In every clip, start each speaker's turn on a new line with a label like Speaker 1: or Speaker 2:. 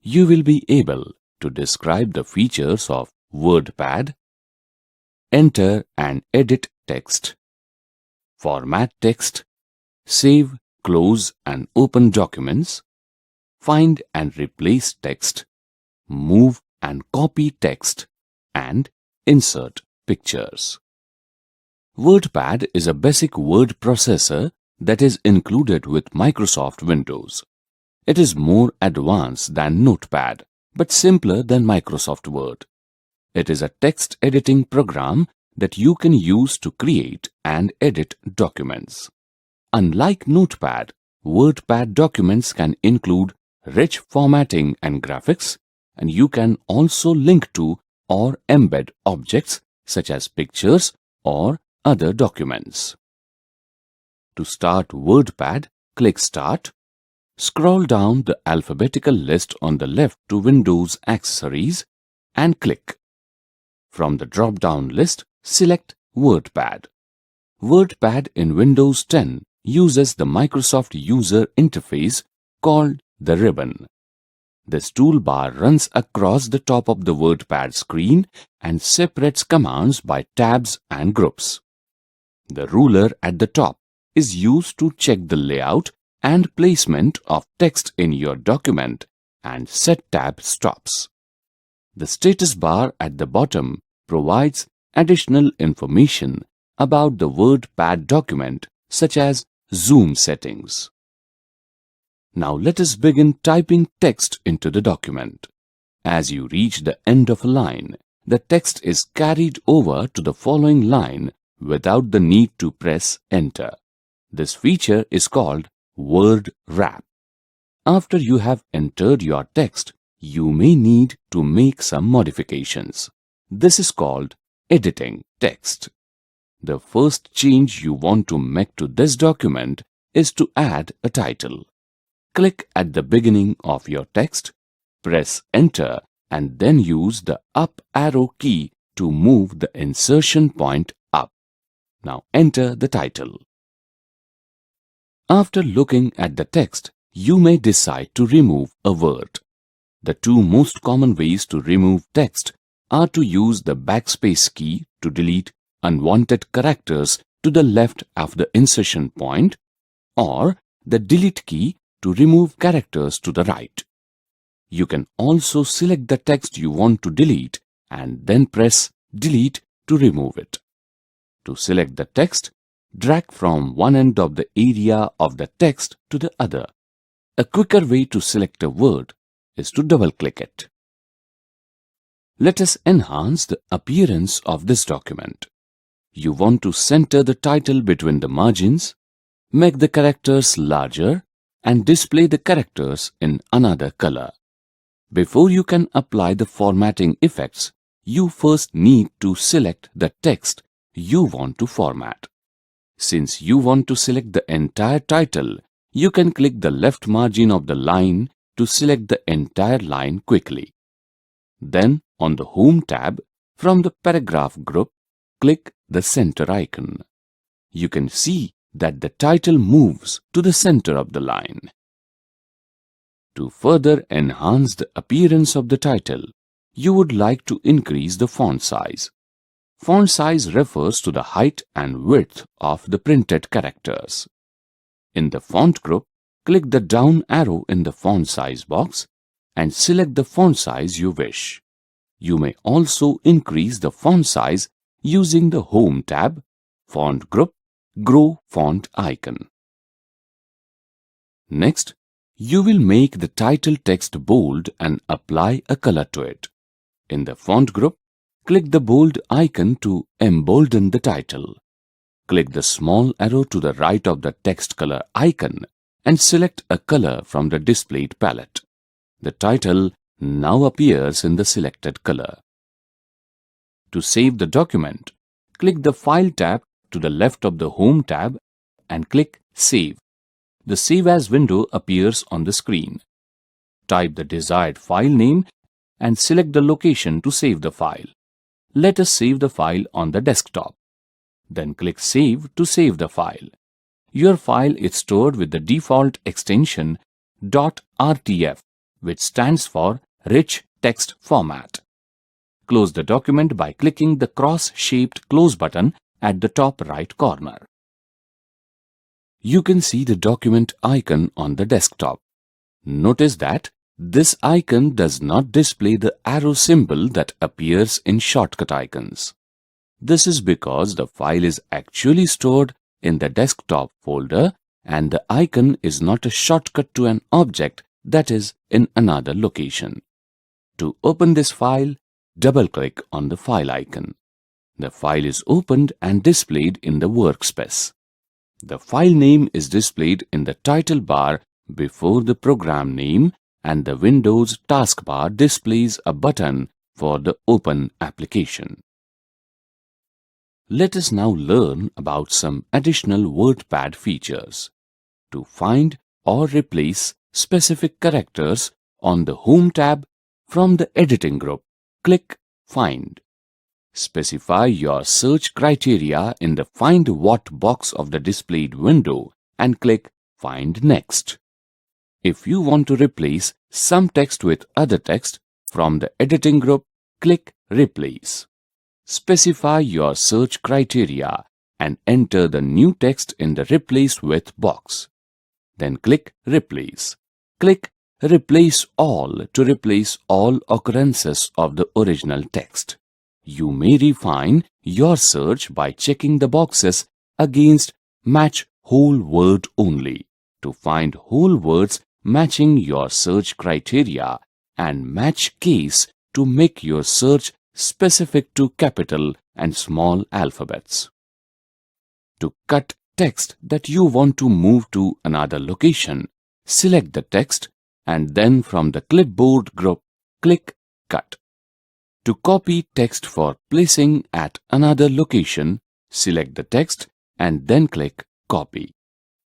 Speaker 1: you will be able to describe the features of Wordpad, enter and edit text, format text, save, close and open documents, find and replace text, move and copy text, and insert pictures. Wordpad is a basic word processor that is included with Microsoft Windows. It is more advanced than Notepad, but simpler than Microsoft Word. It is a text editing program that you can use to create and edit documents. Unlike Notepad, Wordpad documents can include rich formatting and graphics, and you can also link to or embed objects such as pictures or other documents. To start Wordpad, click Start. Scroll down the alphabetical list on the left to Windows Accessories and click. From the drop-down list, select Wordpad. Wordpad in Windows 10 uses the Microsoft user interface called the ribbon. This toolbar runs across the top of the Wordpad screen and separates commands by tabs and groups. The ruler at the top is used to check the layout and placement of text in your document and set tab stops. The status bar at the bottom provides additional information about the Wordpad document such as zoom settings. Now let us begin typing text into the document. As you reach the end of a line, the text is carried over to the following line without the need to press enter. This feature is called word wrap. After you have entered your text, you may need to make some modifications. This is called editing text. The first change you want to make to this document is to add a title. Click at the beginning of your text, press enter and then use the up arrow key to move the insertion point up. Now enter the title. After looking at the text, you may decide to remove a word. The two most common ways to remove text are to use the backspace key to delete unwanted characters to the left of the insertion point, or the delete key to remove characters to the right. You can also select the text you want to delete and then press delete to remove it. To select the text, drag from one end of the area of the text to the other. A quicker way to select a word is to double-click it. Let us enhance the appearance of this document. You want to center the title between the margins, make the characters larger, and display the characters in another color. Before you can apply the formatting effects, you first need to select the text you want to format. Since you want to select the entire title, you can click the left margin of the line to select the entire line quickly. Then, on the Home tab, from the paragraph group, click the center icon. You can see that the title moves to the center of the line. To further enhance the appearance of the title, you would like to increase the font size. Font size refers to the height and width of the printed characters. In the font group, click the down arrow in the font size box and select the font size you wish. You may also increase the font size using the Home tab, Font Group, Grow Font icon. Next, you will make the title text bold and apply a color to it. In the Font Group, click the bold icon to embolden the title. Click the small arrow to the right of the text color icon and select a color from the displayed palette. The title now appears in the selected color. To save the document, click the File tab to the left of the Home tab and click Save. The Save As window appears on the screen. Type the desired file name and select the location to save the file. Let us save the file on the desktop. Then click Save to save the file. Your file is stored with the default extension .rtf, which stands for Rich Text Format. Close the document by clicking the cross-shaped close button at the top right corner. You can see the document icon on the desktop. Notice that this icon does not display the arrow symbol that appears in shortcut icons. This is because the file is actually stored in the desktop folder and the icon is not a shortcut to an object that is in another location. To open this file, double-click on the file icon. The file is opened and displayed in the workspace. The file name is displayed in the title bar before the program name, and the Windows taskbar displays a button for the Open application. Let us now learn about some additional Wordpad features. To find or replace specific characters on the Home tab from the Editing group, click Find. Specify your search criteria in the Find What box of the displayed window and click Find Next. If you want to replace some text with other text from the Editing group, click Replace. Specify your search criteria and enter the new text in the Replace With box. Then click Replace. Click Replace All to replace all occurrences of the original text. You may refine your search by checking the boxes against Match Whole Word Only to find whole words matching your search criteria and Match Case to make your search specific to capital and small alphabets. To cut text that you want to move to another location, select the text and then from the clipboard group, click Cut. To copy text for placing at another location, select the text and then click Copy.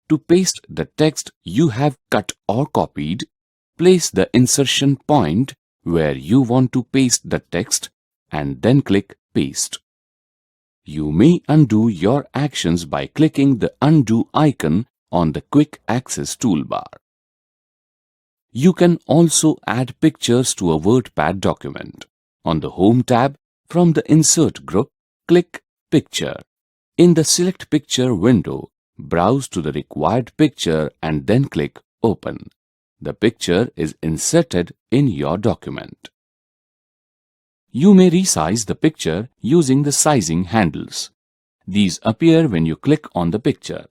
Speaker 1: To paste the text you have cut or copied, place the insertion point where you want to paste the text and then click Paste. You may undo your actions by clicking the Undo icon on the Quick Access toolbar. You can also add pictures to a Wordpad document. On the Home tab, from the Insert group, click Picture. In the Select Picture window, browse to the required picture and then click Open. The picture is inserted in your document. You may resize the picture using the sizing handles. These appear when you click on the picture.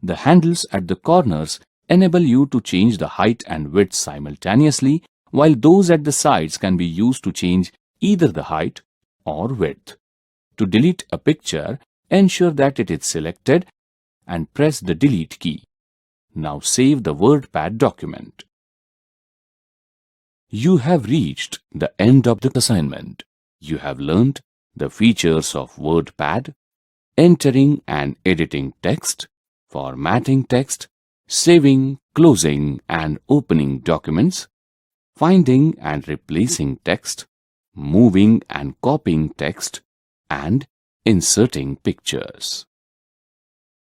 Speaker 1: The handles at the corners enable you to change the height and width simultaneously, while those at the sides can be used to change either the height or width. To delete a picture, ensure that it is selected and press the Delete key. Now save the Wordpad document. You have reached the end of the assignment. You have learned the features of Wordpad, entering and editing text, formatting text, saving, closing and opening documents, finding and replacing text, moving and copying text, and inserting pictures.